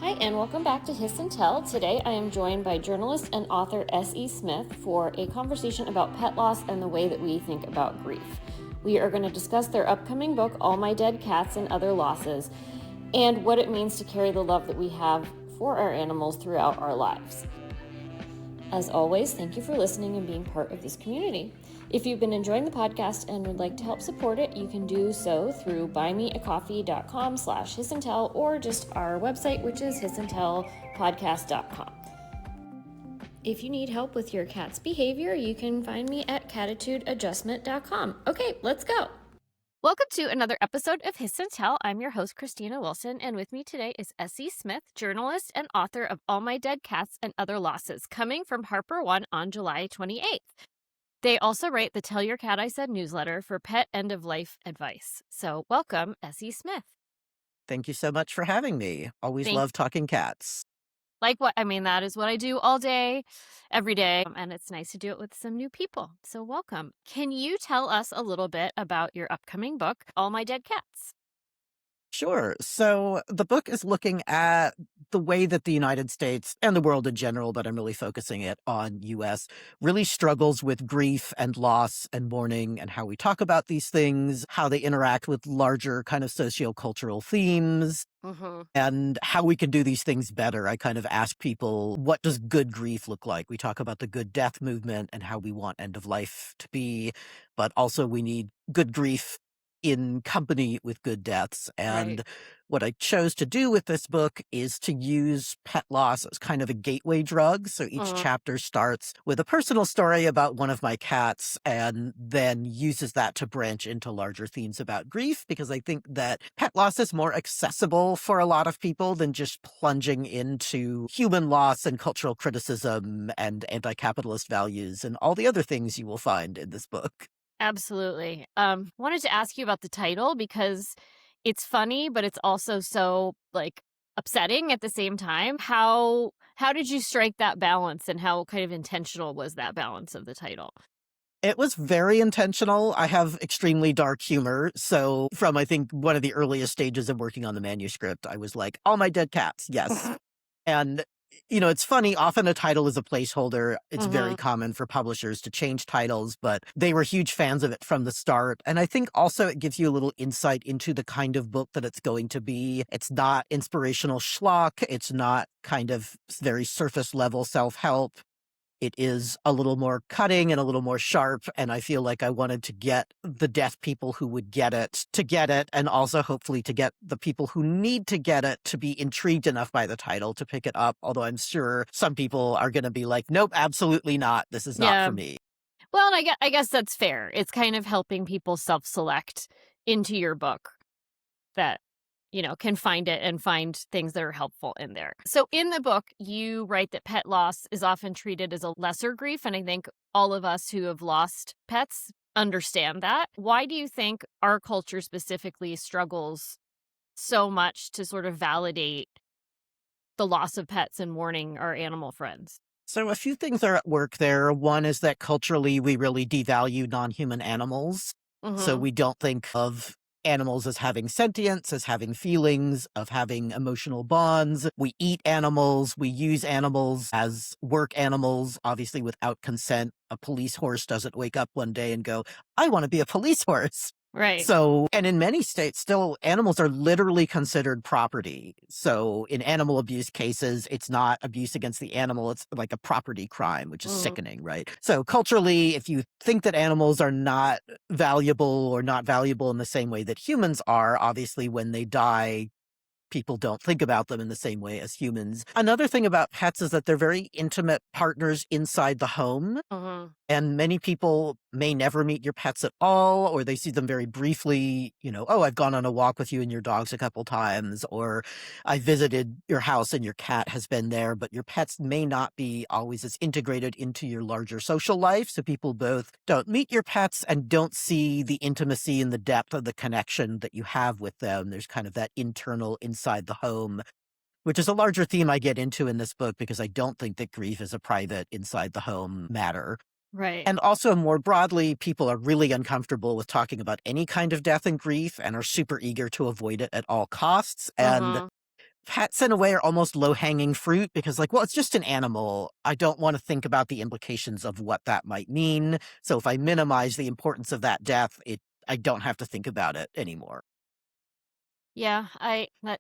Hi, and welcome back to Hiss and Tell. Today I am joined by journalist and author S.E. Smith for a conversation about pet loss and the way that we think about grief. We are going to discuss their upcoming book, All My Dead Cats and Other Losses, and what it means to carry the love that we have for our animals throughout our lives. As always, thank you for listening and being part of this community. If you've been enjoying the podcast and would like to help support it, you can do so through buymeacoffee.com/hissandtell or just our website, which is hissandtellpodcast.com. If you need help with your cat's behavior, you can find me at catitudeadjustment.com. Okay, let's go. Welcome to another episode of Hiss and Tell. I'm your host, Christina Wilson, and with me today is S.E. Smith, journalist and author of All My Dead Cats and Other Losses, coming from Harper One on July 28th. They also write the Tell Your Cat I Said newsletter for pet end-of-life advice. So welcome, S.E. Smith. Thank you so much for having me. Always love talking cats. That is what I do all day, every day, and it's nice to do it with some new people. So welcome. Can you tell us a little bit about your upcoming book, All My Dead Cats? Sure. So the book is looking at the way that the United States and the world in general, but I'm really focusing it on US, really struggles with grief and loss and mourning and how we talk about these things, how they interact with larger kind of sociocultural themes, and how we can do these things better. I kind of ask people, what does good grief look like? We talk about the good death movement and how we want end of life to be, but also we need good grief in company with good deaths. And what I chose to do with this book is to use pet loss as kind of a gateway drug. So each chapter starts with a personal story about one of my cats and then uses that to branch into larger themes about grief, because I think that pet loss is more accessible for a lot of people than just plunging into human loss and cultural criticism and anti-capitalist values and all the other things you will find in this book. Absolutely. Wanted to ask you about the title because it's funny, but it's also so upsetting at the same time. How did you strike that balance, and how kind of intentional was that balance of the title? It was very intentional. I have extremely dark humor. So from, I think, one of the earliest stages of working on the manuscript, I was like, all my dead cats. Yes. And it's funny, often a title is a placeholder. It's very common for publishers to change titles, but they were huge fans of it from the start. And I think also it gives you a little insight into the kind of book that it's going to be. It's not inspirational schlock. It's not kind of very surface level self-help. It is a little more cutting and a little more sharp, and I feel like I wanted to get the deaf people who would get it to get it, and also hopefully to get the people who need to get it to be intrigued enough by the title to pick it up, although I'm sure some people are going to be like, nope, absolutely not. This is not for me. Well, and I guess that's fair. It's kind of helping people self-select into your book that can find it and find things that are helpful in there. So in the book, you write that pet loss is often treated as a lesser grief. And I think all of us who have lost pets understand that. Why do you think our culture specifically struggles so much to sort of validate the loss of pets and mourning our animal friends? So a few things are at work there. One is that culturally we really devalue non-human animals. So we don't think of animals as having sentience, as having feelings, of having emotional bonds. We eat animals. We use animals as work animals, obviously without consent. A police horse doesn't wake up one day and go, I want to be a police horse. Right. So, and in many states, still, animals are literally considered property. So in animal abuse cases, it's not abuse against the animal. It's like a property crime, which is sickening, right? So culturally, if you think that animals are not valuable or not valuable in the same way that humans are, obviously when they die, people don't think about them in the same way as humans. Another thing about pets is that they're very intimate partners inside the home. And many people may never meet your pets at all, or they see them very briefly, oh, I've gone on a walk with you and your dogs a couple times, or I visited your house and your cat has been there, but your pets may not be always as integrated into your larger social life. So people both don't meet your pets and don't see the intimacy and the depth of the connection that you have with them. There's kind of that internal inside the home, which is a larger theme I get into in this book because I don't think that grief is a private inside the home matter. Right. And also more broadly, people are really uncomfortable with talking about any kind of death and grief and are super eager to avoid it at all costs. And Cats in a way are almost low-hanging fruit because, like, well, it's just an animal. I don't want to think about the implications of what that might mean. So if I minimize the importance of that death, I don't have to think about it anymore. Yeah,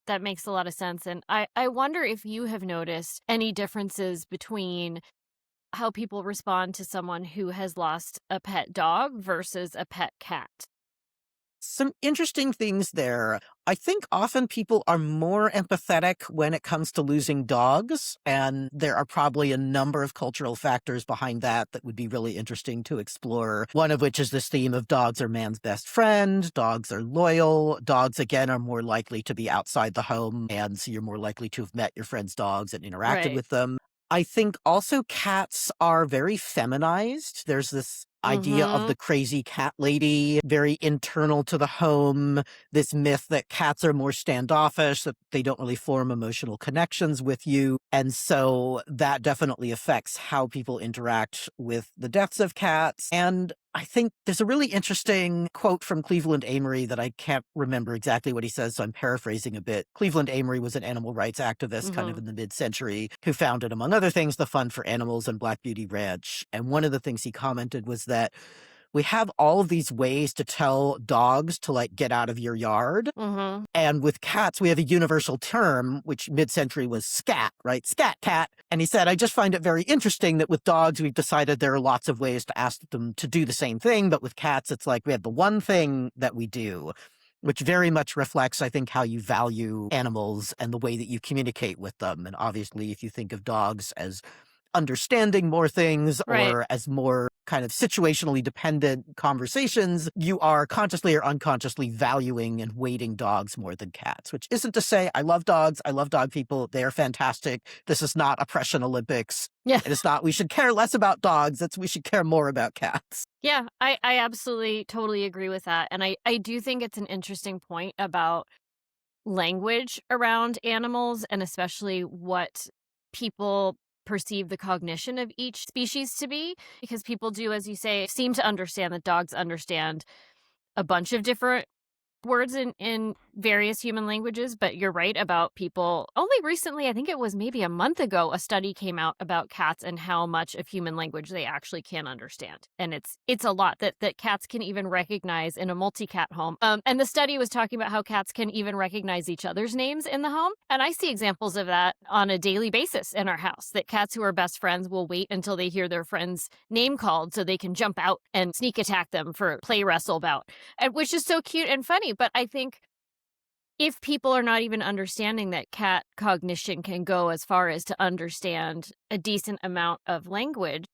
that makes a lot of sense. And I wonder if you have noticed any differences between how people respond to someone who has lost a pet dog versus a pet cat. Some interesting things there. I think often people are more empathetic when it comes to losing dogs, and there are probably a number of cultural factors behind that that would be really interesting to explore. One of which is this theme of dogs are man's best friend, dogs are loyal, dogs, again, are more likely to be outside the home, and so you're more likely to have met your friend's dogs and interacted Right. with them. I think also cats are very feminized. There's this idea of Mm-hmm. the crazy cat lady, very internal to the home, this myth that cats are more standoffish, that they don't really form emotional connections with you. And so that definitely affects how people interact with the deaths of cats. And I think there's a really interesting quote from Cleveland Amory that I can't remember exactly what he says, so I'm paraphrasing a bit. Cleveland Amory was an animal rights activist kind of Mm-hmm. in the mid-century who founded, among other things, the Fund for Animals and Black Beauty Ranch. And one of the things he commented was that we have all of these ways to tell dogs to, like, get out of your yard. Mm-hmm. And with cats, we have a universal term, which mid-century was scat, right? Scat cat. And he said, I just find it very interesting that with dogs, we've decided there are lots of ways to ask them to do the same thing. But with cats, it's like we have the one thing that we do, which very much reflects, I think, how you value animals and the way that you communicate with them. And obviously, if you think of dogs as understanding more things Right. or as more kind of situationally dependent conversations, you are consciously or unconsciously valuing and weighting dogs more than cats, which isn't to say I love dogs. I love dog people. They are fantastic. This is not oppression Olympics. Yeah. It is not, we should care less about dogs. We should care more about cats. Yeah, I absolutely totally agree with that. And I do think it's an interesting point about language around animals and especially what people perceive the cognition of each species to be, because people do, as you say, seem to understand that dogs understand a bunch of different words in various human languages. But you're right about people. Only recently, I think it was maybe a month ago, a study came out about cats and how much of human language they actually can understand. And it's a lot that cats can even recognize in a multi-cat home. And the study was talking about how cats can even recognize each other's names in the home. And I see examples of that on a daily basis in our house, that cats who are best friends will wait until they hear their friend's name called so they can jump out and sneak attack them for a play wrestle bout, and which is so cute and funny. But I think if people are not even understanding that cat cognition can go as far as to understand a decent amount of language,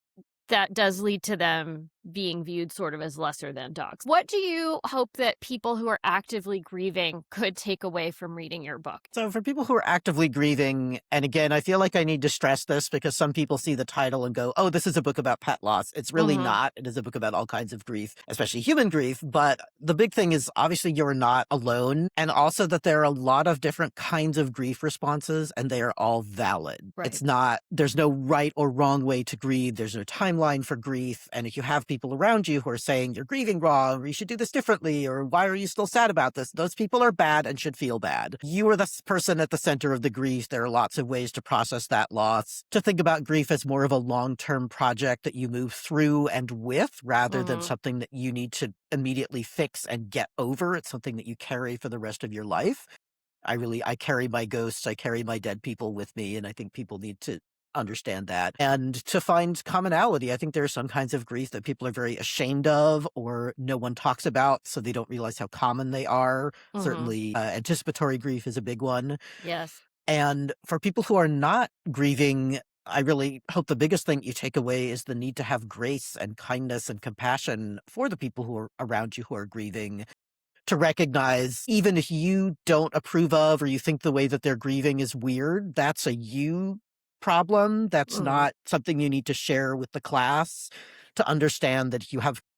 that does lead to them being viewed sort of as lesser than dogs. What do you hope that people who are actively grieving could take away from reading your book? So for people who are actively grieving, and again, I feel like I need to stress this because some people see the title and go, oh, this is a book about pet loss. It's really Mm-hmm. not. It is a book about all kinds of grief, especially human grief. But the big thing is obviously you're not alone. And also that there are a lot of different kinds of grief responses and they are all valid. Right. It's not, there's no right or wrong way to grieve. There's no timeline for grief. And if you have people around you who are saying you're grieving wrong, or you should do this differently, or why are you still sad about this? Those people are bad and should feel bad. You are the person at the center of the grief. There are lots of ways to process that loss, to think about grief as more of a long-term project that you move through and with, rather than Mm-hmm. something that you need to immediately fix and get over. It's something that you carry for the rest of your life. I carry my ghosts, I carry my dead people with me, and I think people need to understand that. And to find commonality, I think there are some kinds of grief that people are very ashamed of or no one talks about, so they don't realize how common they are. Mm-hmm. Certainly, anticipatory grief is a big one. Yes. And for people who are not grieving, I really hope the biggest thing you take away is the need to have grace and kindness and compassion for the people who are around you who are grieving, to recognize even if you don't approve of or you think the way that they're grieving is weird, that's a you problem. That's Mm-hmm. not something you need to share with the class. To understand that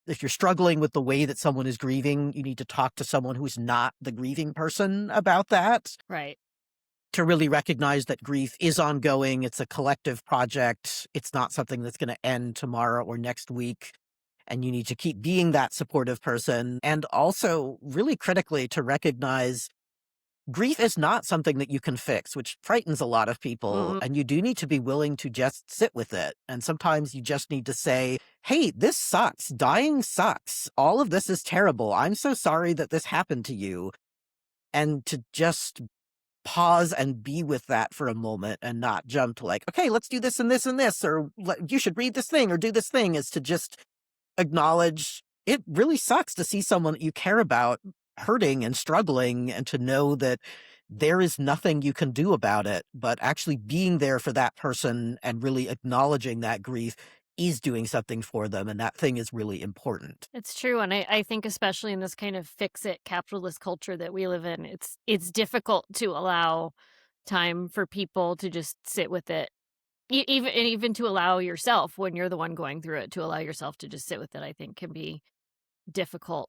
if you're struggling with the way that someone is grieving, you need to talk to someone who's not the grieving person about that. Right. To really recognize that grief is ongoing. It's a collective project. It's not something that's going to end tomorrow or next week. And you need to keep being that supportive person. And also, really critically, to recognize grief is not something that you can fix, which frightens a lot of people. Mhm. And you do need to be willing to just sit with it. And sometimes you just need to say, hey, this sucks. Dying sucks. All of this is terrible. I'm so sorry that this happened to you. And to just pause and be with that for a moment and not jump to like, okay, let's do this and this and this, or you should read this thing or do this thing, is to just acknowledge it really sucks to see someone that you care about hurting and struggling, and to know that there is nothing you can do about it, but actually being there for that person and really acknowledging that grief is doing something for them, and that thing is really important. It's true, and I think especially in this kind of fix-it capitalist culture that we live in, it's difficult to allow time for people to just sit with it. Even to allow yourself, when you're the one going through it, to allow yourself to just sit with it, I think can be difficult.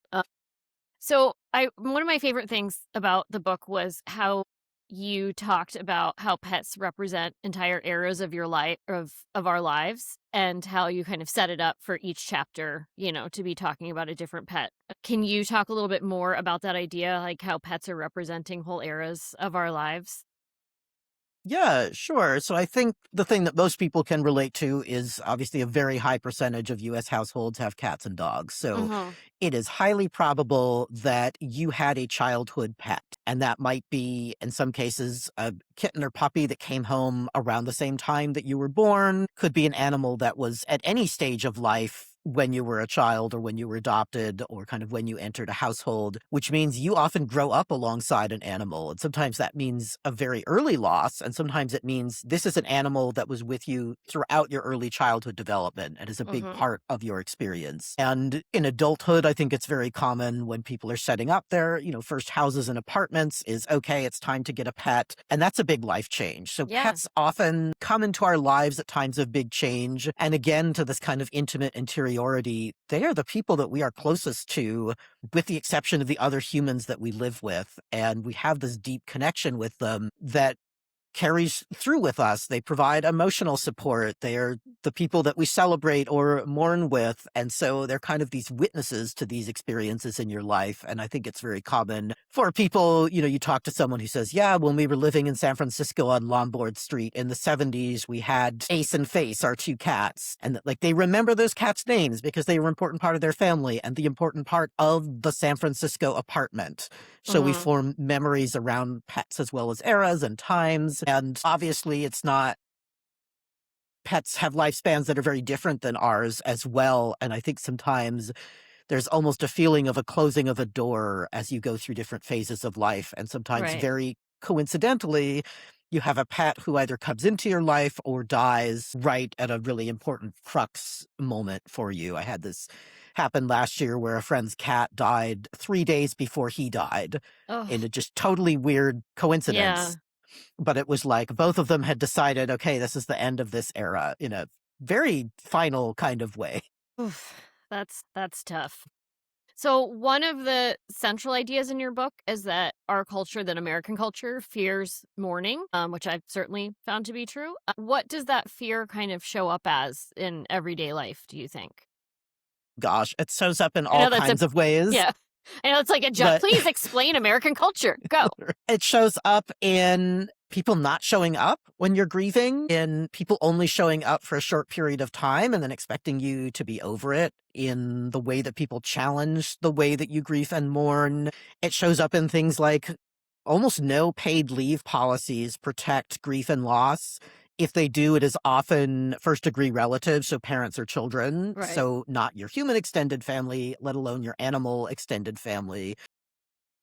So I one of my favorite things about the book was how you talked about how pets represent entire eras of your life of our lives, and how you kind of set it up for each chapter, to be talking about a different pet. Can you talk a little bit more about that idea, like how pets are representing whole eras of our lives? Yeah, sure. So I think the thing that most people can relate to is obviously a very high percentage of US households have cats and dogs. So Mhm. it is highly probable that you had a childhood pet. And that might be, in some cases, a kitten or puppy that came home around the same time that you were born. Could be an animal that was at any stage of life when you were a child or when you were adopted or kind of when you entered a household, which means you often grow up alongside an animal. And sometimes that means a very early loss. And sometimes it means this is an animal that was with you throughout your early childhood development and is a big Mhm. part of your experience. And in adulthood, I think it's very common when people are setting up their, first houses and apartments is, okay, it's time to get a pet. And that's a big life change. So Yeah. pets often come into our lives at times of big change. And again, to this kind of intimate interiority, they are the people that we are closest to, with the exception of the other humans that we live with. And we have this deep connection with them that carries through with us. They provide emotional support. They are the people that we celebrate or mourn with. And so they're kind of these witnesses to these experiences in your life. And I think it's very common for people, you talk to someone who says, yeah, when we were living in San Francisco on Lombard Street in the 70s, we had Ace and Face, our two cats. And like they remember those cats' names because they were an important part of their family and the important part of the San Francisco apartment. So we Mhm. form memories around pets as well as eras and times. And obviously, it's not, pets have lifespans that are very different than ours as well. And I think sometimes there's almost a feeling of a closing of a door as you go through different phases of life. And sometimes, Right. very coincidentally, you have a pet who either comes into your life or dies right at a really important crux moment for you. I had this happen last year where a friend's cat died 3 days before he died in Oh, a just totally weird yeah. coincidence. But it was like both of them had decided, okay, this is the end of this era in a very final kind of way. Oof. That's tough. So, one of the central ideas in your book is that our culture, that American culture, fears mourning, which I've certainly found to be true. What does that fear kind of show up as in everyday life, do you think? Gosh, it shows up in I all know that's a, kinds of ways. yeah. I know it's like a jump. But Please explain American culture. Go. it shows up in people not showing up when you're grieving, in people only showing up for a short period of time and then expecting you to be over it, in the way that people challenge the way that you grieve and mourn. It shows up in things like almost no paid leave policies protect grief and loss. If they do, it is often first degree relatives, so parents or children. Right. So, not your human extended family, let alone your animal extended family.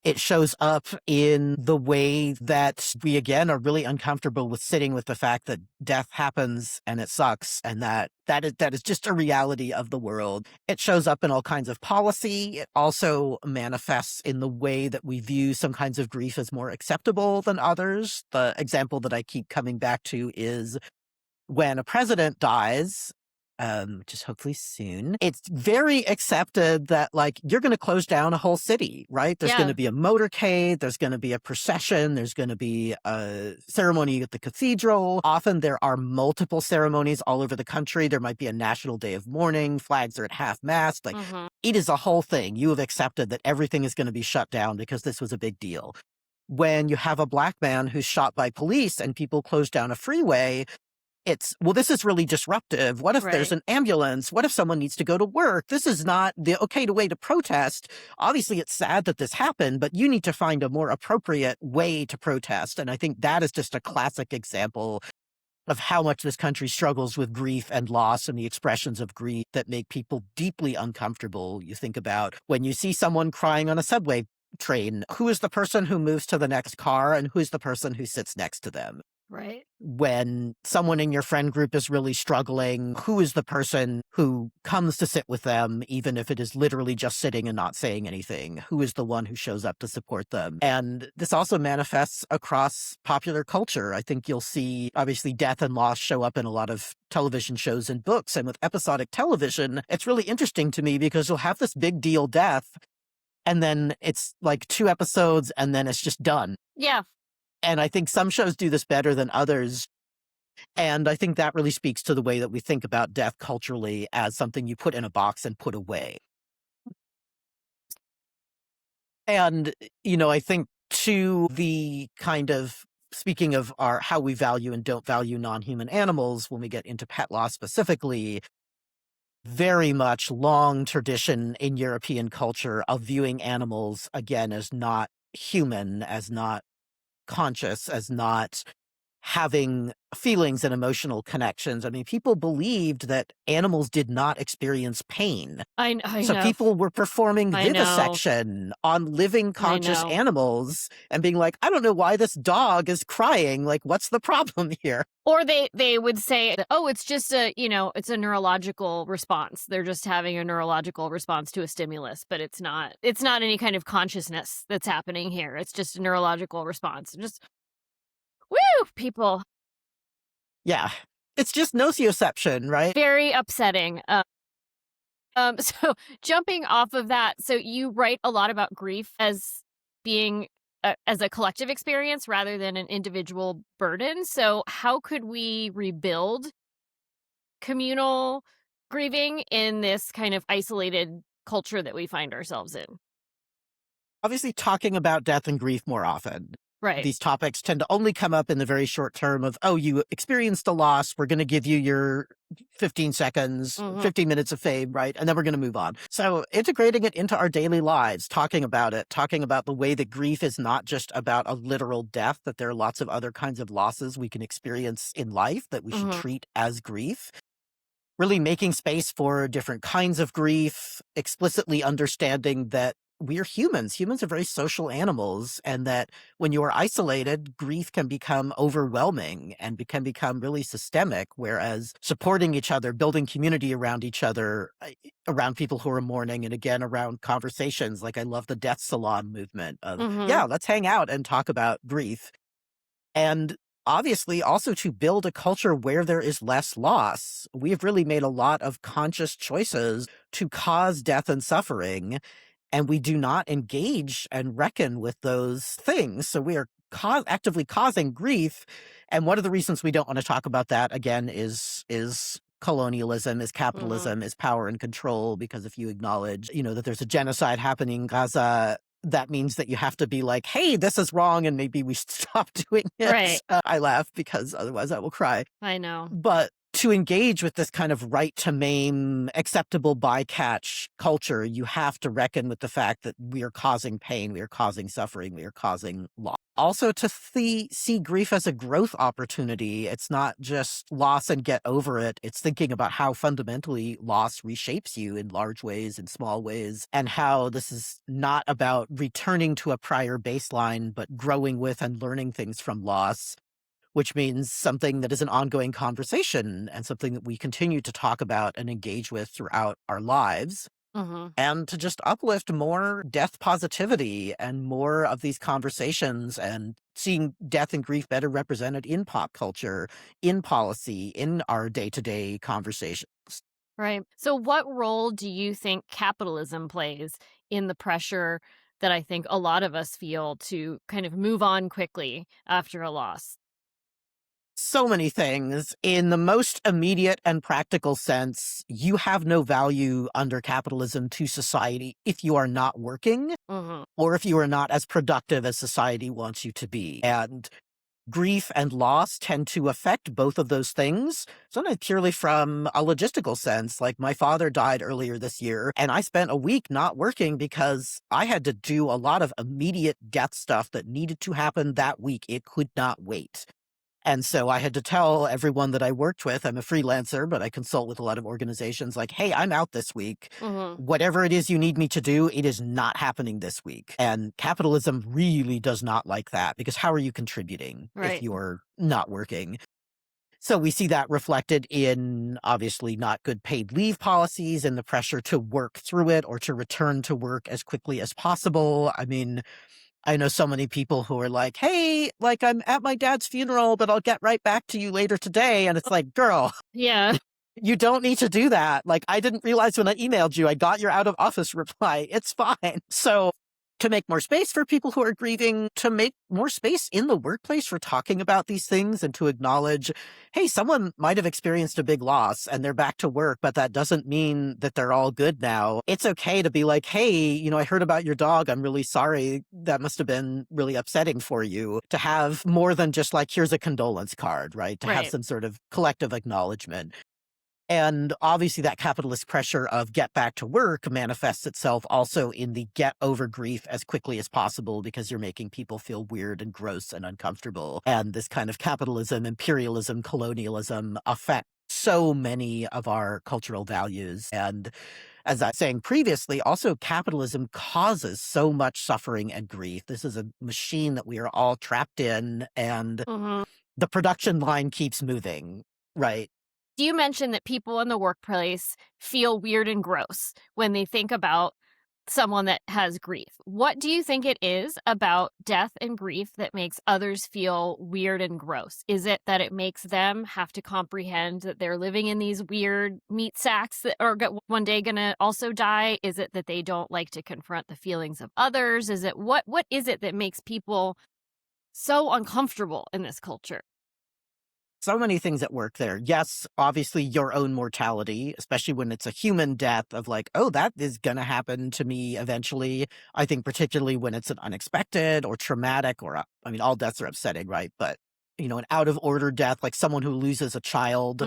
It shows up in the way that we, again, are really uncomfortable with sitting with the fact that death happens and it sucks, and that is just a reality of the world. It shows up in all kinds of policy. It also manifests in the way that we view some kinds of grief as more acceptable than others. The example that I keep coming back to is when a president dies, which is hopefully soon, it's very accepted that, like, you're going to close down a whole city, right? There's going to Yeah. be a motorcade, there's going to be a procession, there's going to be a ceremony at the cathedral. Often there are multiple ceremonies all over the country. There might be a national day of mourning, flags are at half mast. Like, Hmm. it is a whole thing. You have accepted that everything is going to be shut down because this was a big deal. when you have a Black man who's shot by police and people close down a freeway, it's, well, this is really disruptive. What if there's Right. an ambulance? What if someone needs to go to work? This is not the way to protest. Obviously, it's sad that this happened, but you need to find a more appropriate way to protest. And I think that is just a classic example of how much this country struggles with grief and loss and the expressions of grief that make people deeply uncomfortable. You think about when you see someone crying on a subway train, who is the person who moves to the next car and who is the person who sits next to them? Right. When someone in your friend group is really struggling, who is the person who comes to sit with them, even if it is literally just sitting and not saying anything? Who is the one who shows up to support them? And this also manifests across popular culture. I think you'll see, obviously, death and loss show up in a lot of television shows and books. And with episodic television, it's really interesting to me because you'll have this big deal death, and then it's like 2 episodes, and then it's just done. Yeah. And I think some shows do this better than others. And I think that really speaks to the way that we think about death culturally as something you put in a box and put away. And, I think to the kind of speaking of our how we value and don't value non-human animals, when we get into pet loss specifically, very much long tradition in European culture of viewing animals again as not human, as not conscious, as not having feelings and emotional connections. I mean, people believed that animals did not experience pain. I So know. people were performing I know. vivisection on living conscious know. animals and being like, I don't know why this dog is crying. Like, what's the problem here? Or they would say, oh, it's just it's a neurological response. They're just having a neurological response to a stimulus, but it's not any kind of consciousness that's happening here. It's just a neurological response. Just, woo, people. Yeah. It's just nocioception, right? Very upsetting. So jumping off of that, so you write a lot about grief as being as a collective experience rather than an individual burden. So how could we rebuild communal grieving in this kind of isolated culture that we find ourselves in? Obviously, talking about death and grief more often. Right. These topics tend to only come up in the very short term of, oh, you experienced a loss. We're going to give you your 15 seconds, 15 minutes of fame, right? And then we're going to move on. So integrating it into our daily lives, talking about it, talking about the way that grief is not just about a literal death, that there are lots of other kinds of losses we can experience in life that we should treat as grief. Really making space for different kinds of grief, explicitly understanding that we're humans. Humans are very social animals, and that when you are isolated, grief can become overwhelming and can become really systemic, whereas supporting each other, building community around each other, around people who are mourning, and again, around conversations. Like, I love the death salon movement of, yeah, let's hang out and talk about grief. And obviously, also to build a culture where there is less loss. We've really made a lot of conscious choices to cause death and suffering, and we do not engage and reckon with those things. So we are actively causing grief. And one of the reasons we don't want to talk about that, again, is colonialism, is capitalism, is power and control. Because if you acknowledge, that there's a genocide happening in Gaza, that means that you have to be like, hey, this is wrong, and maybe we should stop doing it. Right. I laugh because otherwise I will cry. I know. But to engage with this kind of right to maim, acceptable bycatch culture, you have to reckon with the fact that we are causing pain, we are causing suffering, we are causing loss. Also to see grief as a growth opportunity. It's not just loss and get over it. It's thinking about how fundamentally loss reshapes you in large ways and small ways, and how this is not about returning to a prior baseline, but growing with and learning things from loss, which means something that is an ongoing conversation and something that we continue to talk about and engage with throughout our lives. And to just uplift more death positivity and more of these conversations, and seeing death and grief better represented in pop culture, in policy, in our day-to-day conversations. Right. So what role do you think capitalism plays in the pressure that I think a lot of us feel to kind of move on quickly after a loss? so many things. In the most immediate and practical sense, you have no value under capitalism to society if you are not working or if you are not as productive as society wants you to be. And grief and loss tend to affect both of those things, sometimes purely from a logistical sense. Like my father died earlier this year, and I spent a week not working because I had to do a lot of immediate death stuff that needed to happen that week. It could not wait. And so I had to tell everyone that I worked with, I'm a freelancer, but I consult with a lot of organizations, like, hey, I'm out this week. Whatever it is you need me to do, it is not happening this week. And capitalism really does not like that, because how are you contributing if you're not working? So we see that reflected in obviously not good paid leave policies and the pressure to work through it or to return to work as quickly as possible. I mean, I know so many people who are like, hey, like I'm at my dad's funeral, but I'll get right back to you later today. And it's like, girl, Yeah. you don't need to do that. Like, I didn't realize when I emailed you, I got your out of office reply. It's fine. So to make more space for people who are grieving, to make more space in the workplace for talking about these things and to acknowledge, hey, someone might have experienced a big loss and they're back to work, but that doesn't mean that they're all good now. It's okay to be like, hey, you know, I heard about your dog. I'm really sorry. That must have been really upsetting for you. To have more than just like, here's a condolence card, right? To have some sort of collective acknowledgement. And obviously that capitalist pressure of get back to work manifests itself also in the get over grief as quickly as possible, because you're making people feel weird and gross and uncomfortable. And this kind of capitalism, imperialism, colonialism affect so many of our cultural values. And as I was saying previously, also capitalism causes so much suffering and grief. This is a machine that we are all trapped in, and the production line keeps moving, right? You mentioned that people in the workplace feel weird and gross when they think about someone that has grief. What do you think it is about death and grief that makes others feel weird and gross? Is it that it makes them have to comprehend that they're living in these weird meat sacks that are one day going to also die? Is it that they don't like to confront the feelings of others? Is it what is it that makes people so uncomfortable in this culture? So many things at work there. Yes, obviously your own mortality, especially when it's a human death of like, oh, that is going to happen to me eventually. I think particularly when it's an unexpected or traumatic or, I mean, all deaths are upsetting, right? But, you know, an out of order death, like someone who loses a child,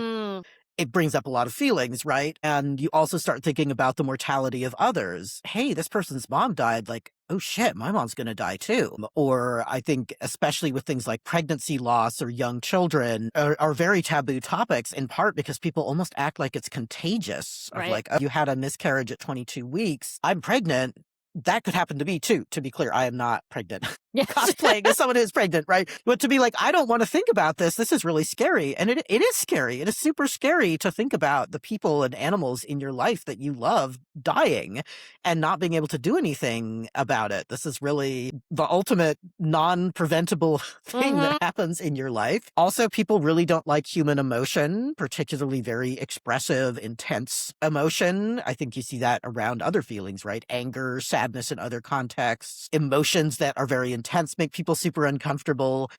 it brings up a lot of feelings, right? And you also start thinking about the mortality of others. Hey, this person's mom died. Like, oh shit, my mom's going to die too. Or I think especially with things like pregnancy loss or young children are very taboo topics, in part because people almost act like it's contagious. Of like, oh, you had a miscarriage at 22 weeks. I'm pregnant. That could happen to me too. To be clear, I am not pregnant. Cosplaying as someone who's pregnant, right? But to be like, I don't want to think about this. This is really scary. And it is scary. It is super scary to think about the people and animals in your life that you love dying and not being able to do anything about it. This is really the ultimate non-preventable thing that happens in your life. Also, people really don't like human emotion, particularly very expressive, intense emotion. I think you see that around other feelings, right? Anger, sadness in other contexts, emotions that are very intense make people super uncomfortable.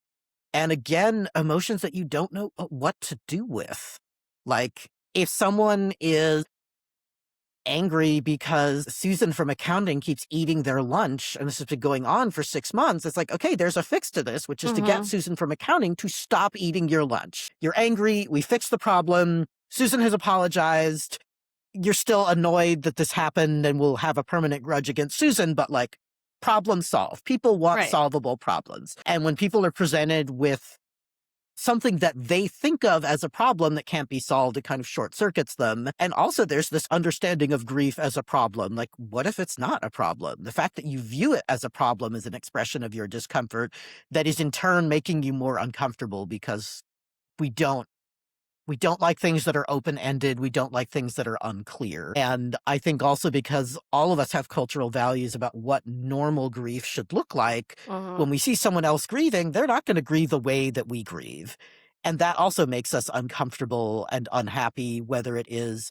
And again, emotions that you don't know what to do with. Like, if someone is angry because Susan from accounting keeps eating their lunch, and this has been going on for 6 months, it's like, okay, there's a fix to this, which is to get Susan from accounting to stop eating your lunch. You're angry. We fixed the problem. Susan has apologized. You're still annoyed that this happened and will have a permanent grudge against Susan, but like, problem solved. People want solvable problems. And when people are presented with something that they think of as a problem that can't be solved, it kind of short circuits them. And also there's this understanding of grief as a problem. Like, what if it's not a problem? The fact that you view it as a problem is an expression of your discomfort that is in turn making you more uncomfortable, because we don't like things that are open-ended. We don't like things that are unclear. And I think also because all of us have cultural values about what normal grief should look like, when we see someone else grieving, they're not going to grieve the way that we grieve. And that also makes us uncomfortable and unhappy, whether it is,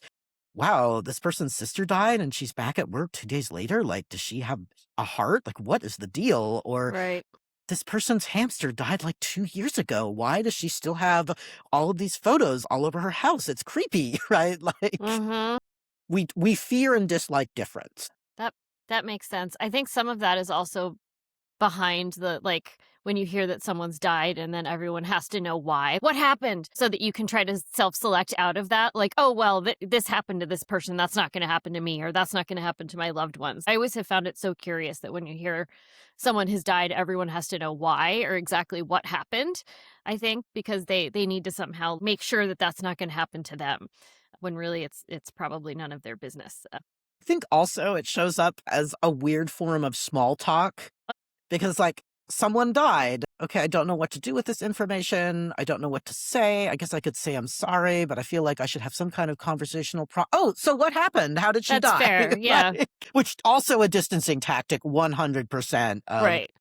wow, this person's sister died and she's back at work 2 days later. Like, does she have a heart? Like, what is the deal? Or this person's hamster died like 2 years ago. Why does she still have all of these photos all over her house? It's creepy, right? Like Mm-hmm. we fear and dislike difference. That that makes sense. I think some of that is also behind the like, when you hear that someone's died and then everyone has to know why. What happened? So that you can try to self-select out of that. Like, oh, well, this happened to this person. That's not going to happen to me, or that's not going to happen to my loved ones. I always have found it so curious that when you hear someone has died, everyone has to know why or exactly what happened, I think, because they need to somehow make sure that that's not going to happen to them, when really it's probably none of their business. I think also it shows up as a weird form of small talk because, like, someone died. Okay, I don't know what to do with this information. I don't know what to say. I guess I could say I'm sorry, but I feel like I should have some kind of conversational Oh, so what happened? How did she That's die? fair. Yeah. Like, which also a distancing tactic, 100%. Right.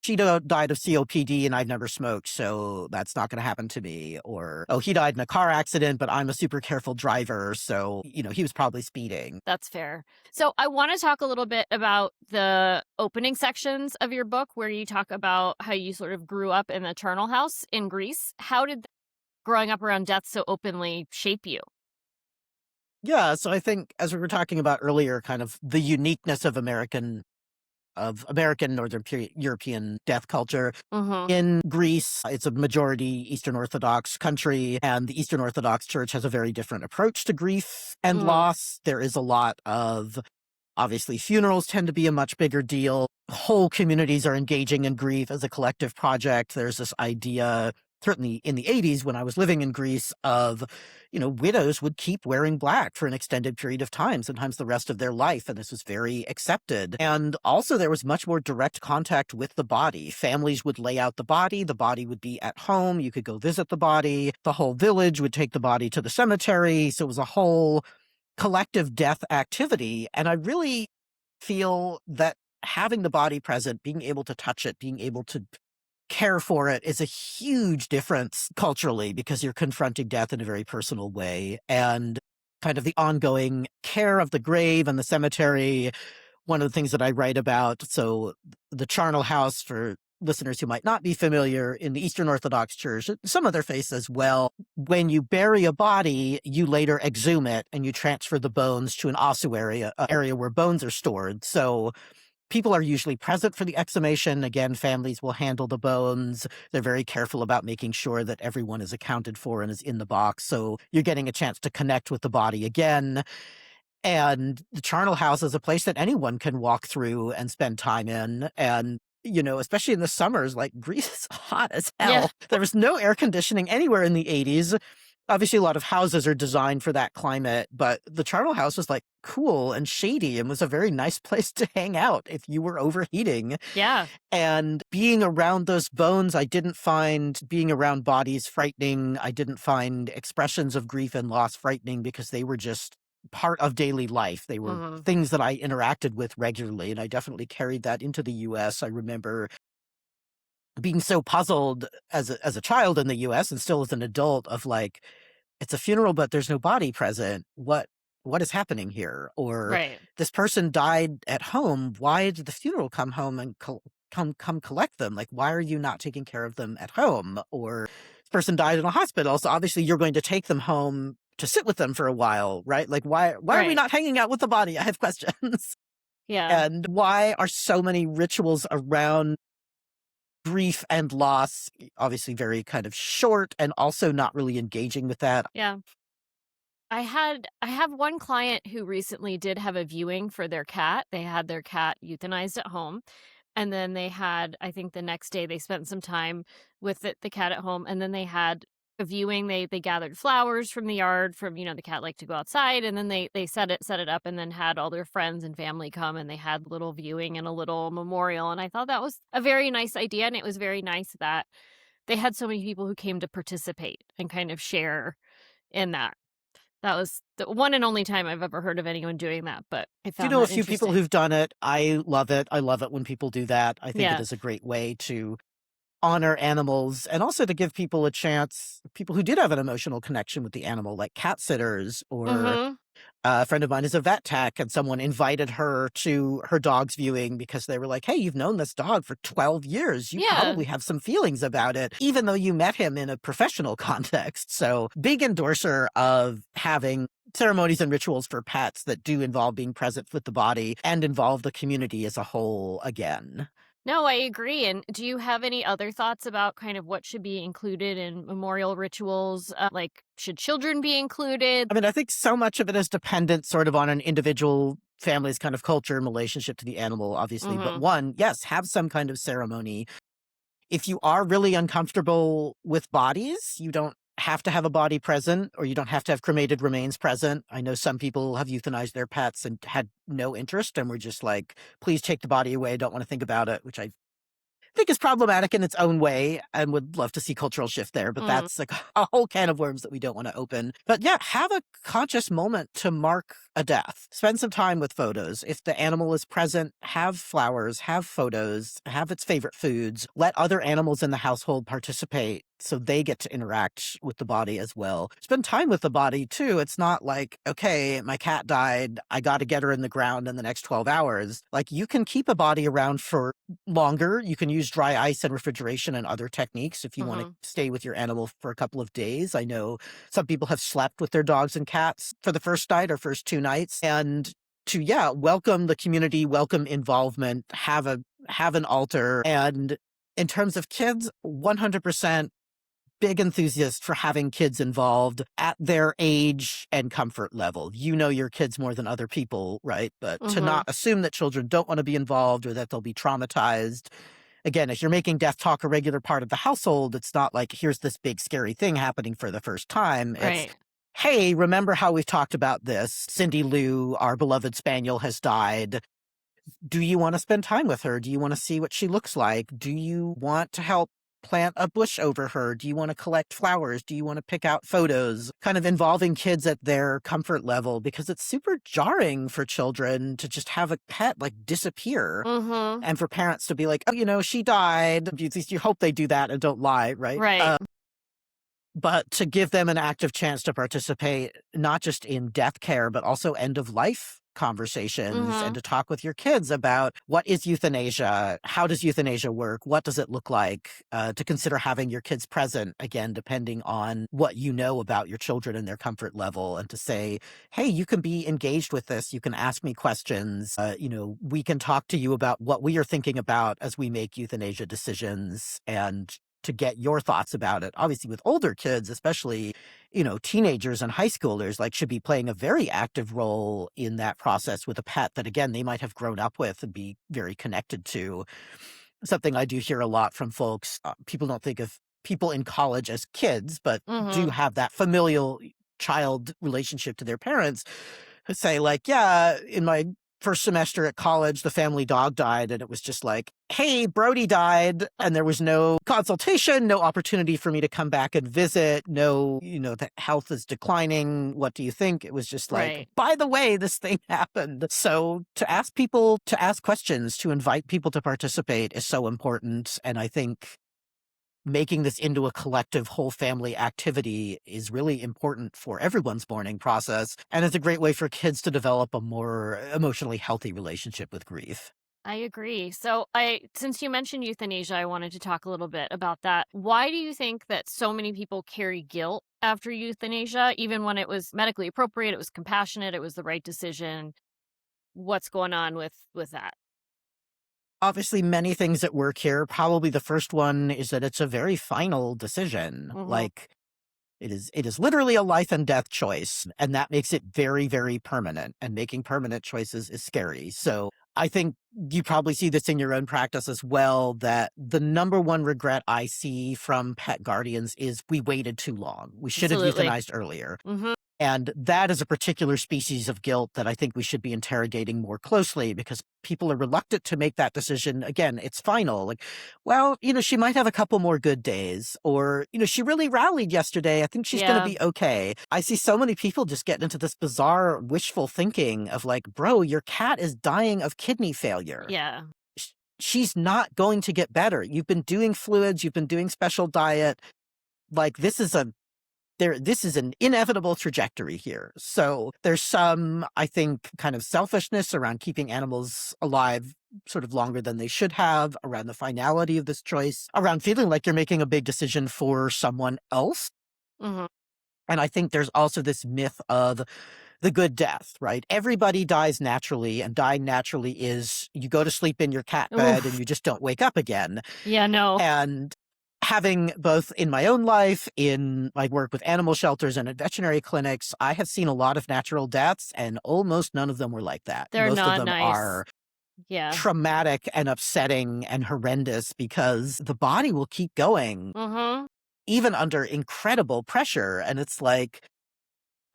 She died of COPD and I've never smoked, so that's not going to happen to me. Or, oh, he died in a car accident, but I'm a super careful driver, so, he was probably speeding. That's fair. So I want to talk a little bit about the opening sections of your book where you talk about how you sort of grew up in the charnel house in Greece. How did growing up around death so openly shape you? Yeah, so I think, as we were talking about earlier, kind of the uniqueness of American Northern European death culture. Mm-hmm. In Greece, it's a majority Eastern Orthodox country, and the Eastern Orthodox Church has a very different approach to grief and Mm. loss. There is a lot of Obviously, funerals tend to be a much bigger deal. Whole communities are engaging in grief as a collective project. There's this idea, certainly in the 80s when I was living in Greece, of, widows would keep wearing black for an extended period of time, sometimes the rest of their life. And this was very accepted. And also there was much more direct contact with the body. Families would lay out the body would be at home. You could go visit the body. The whole village would take the body to the cemetery. So it was a whole collective death activity. And I really feel that having the body present, being able to touch it, being able to care for it is a huge difference culturally because you're confronting death in a very personal way. And kind of the ongoing care of the grave and the cemetery. One of the things that I write about, so the charnel house, for listeners who might not be familiar, in the Eastern Orthodox Church, some other faiths as well, when you bury a body, you later exhume it and you transfer the bones to an ossuary, an area where bones are stored. So people are usually present for the exhumation. Again, families will handle the bones. They're very careful about making sure that everyone is accounted for and is in the box. So you're getting a chance to connect with the body again. And the charnel house is a place that anyone can walk through and spend time in. And, especially in the summers, like Greece is hot as hell. Yeah. There was no air conditioning anywhere in the 80s. Obviously, a lot of houses are designed for that climate, but the charnel house was like cool and shady and was a very nice place to hang out if you were overheating. Yeah. And being around those bones, I didn't find being around bodies frightening. I didn't find expressions of grief and loss frightening because they were just part of daily life. They were Mhm. things that I interacted with regularly, and I definitely carried that into the US. I remember being so puzzled as a child in the US and still as an adult of like, it's a funeral, but there's no body present. What is happening here? Or Right. this person died at home. Why did the funeral come home and come collect them? Like, why are you not taking care of them at home? Or this person died in a hospital, so obviously you're going to take them home to sit with them for a while, right? Like, why are we Right. not hanging out with the body? I have questions. Yeah. And why are so many rituals around grief and loss obviously very kind of short and also not really engaging with that? Yeah. I have one client who recently did have a viewing for their cat. They had their cat euthanized at home. And then they had, I think the next day they spent some time with the cat at home. And then they had a viewing. They gathered flowers from the yard from, the cat liked to go outside. And then they set it up and then had all their friends and family come and they had a little viewing and a little memorial. And I thought that was a very nice idea. And it was very nice that they had so many people who came to participate and kind of share in that. That was the one and only time I've ever heard of anyone doing that, but I Do you found know a that few people interesting. who've done it? I love it. I love it when people do that. I think it Yeah. is a great way to honor animals and also to give people a chance, people who did have an emotional connection with the animal, like cat sitters or Mm-hmm. a friend of mine is a vet tech, and someone invited her to her dog's viewing because they were like, hey, you've known this dog for 12 years. You Yeah. probably have some feelings about it, even though you met him in a professional context. So, big endorser of having ceremonies and rituals for pets that do involve being present with the body and involve the community as a whole again. No, I agree. And do you have any other thoughts about kind of what should be included in memorial rituals? Like, should children be included? I mean, I think so much of it is dependent sort of on an individual family's kind of culture and relationship to the animal, obviously. But Mm-hmm. one, yes, have some kind of ceremony. If you are really uncomfortable with bodies, you don't have to have a body present or you don't have to have cremated remains present. I know some people have euthanized their pets and had no interest and were just like, please take the body away. I don't want to think about it, which I think is problematic in its own way and would love to see cultural shift there, but Mm, that's like a whole can of worms that we don't want to open. But yeah, have a conscious moment to mark a death. Spend some time with photos. If the animal is present, have flowers, have photos, have its favorite foods. Let other animals in the household participate so they get to interact with the body as well. Spend time with the body too. It's not like, okay, my cat died, I got to get her in the ground in the next 12 hours. Like, you can keep a body around for longer. You can use dry ice and refrigeration and other techniques if you want to mhm. stay with your animal for a couple of days. I know some people have slept with their dogs and cats for the first night or first 2 nights. And to, yeah, welcome the community, welcome involvement, have an altar. And in terms of kids, 100% big enthusiast for having kids involved at their age and comfort level. You know your kids more than other people, right? But to Mhm. not assume that children don't want to be involved or that they'll be traumatized. Again, if you're making death talk a regular part of the household, it's not like here's this big scary thing happening for the first time. It's, Right. hey, remember how we've talked about this? Cindy Lou, our beloved spaniel, has died. Do you want to spend time with her? Do you want to see what she looks like? Do you want to help plant a bush over her? Do you want to collect flowers? Do you want to pick out photos? Kind of involving kids at their comfort level, because it's super jarring for children to just have a pet like disappear Mhm. and for parents to be like, oh, she died. At least you hope they do that and don't lie, right? Right. But to give them an active chance to participate, not just in death care, but also end of life conversations, and Mhm. to talk with your kids about what is euthanasia, how does euthanasia work, what does it look like, to consider having your kids present, again, depending on what you know about your children and their comfort level, and to say, hey, you can be engaged with this, you can ask me questions, we can talk to you about what we are thinking about as we make euthanasia decisions, and to get your thoughts about it. Obviously, with older kids, especially, teenagers and high schoolers, like, should be playing a very active role in that process with a pet that, again, they might have grown up with and be very connected to. Something I do hear a lot from folks, people don't think of people in college as kids, but do Mhm. have that familial child relationship to their parents, who say, like, yeah, in my first semester at college, the family dog died, and it was just like, hey, Brody died, and there was no consultation, no opportunity for me to come back and visit, no, the health is declining. What do you think? It was just like, Right. by the way, this thing happened. So to ask people to ask questions, to invite people to participate is so important. And I think making this into a collective whole family activity is really important for everyone's mourning process, and it's a great way for kids to develop a more emotionally healthy relationship with grief. I agree. So, since you mentioned euthanasia, I wanted to talk a little bit about that. Why do you think that so many people carry guilt after euthanasia, even when it was medically appropriate, it was compassionate, it was the right decision? What's going on with that? Obviously, many things at work here. Probably the first one is that it's a very final decision. Mhm. Like, it is literally a life and death choice, and that makes it very, very permanent, and making permanent choices is scary. So I think you probably see this in your own practice as well, that the number one regret I see from pet guardians is we waited too long. We should have Absolutely. euthanized earlier. Mhm. And that is a particular species of guilt that I think we should be interrogating more closely, because people are reluctant to make that decision. Again, it's final. Like, well, she might have a couple more good days, or, she really rallied yesterday. I think she's going to Yeah. be okay. I see so many people just get into this bizarre wishful thinking of like, bro, your cat is dying of kidney failure. Yeah. she's not going to get better. You've been doing fluids, you've been doing special diet. Like, this is an inevitable trajectory here. So there's some, I think, kind of selfishness around keeping animals alive sort of longer than they should have, around the finality of this choice, around feeling like you're making a big decision for someone else. Hmm. And I think there's also this myth of the good death, right? Everybody dies naturally, and dying naturally is you go to sleep in your cat bed and Oof. you just don't wake up again. Yeah, no. And having both in my own life, in my work with animal shelters and at veterinary clinics, I have seen a lot of natural deaths, and almost none of them were like that. They're Most of not them nice. are Yeah. traumatic and upsetting and horrendous because the body will keep going Mm-hmm. even under incredible pressure. And it's like,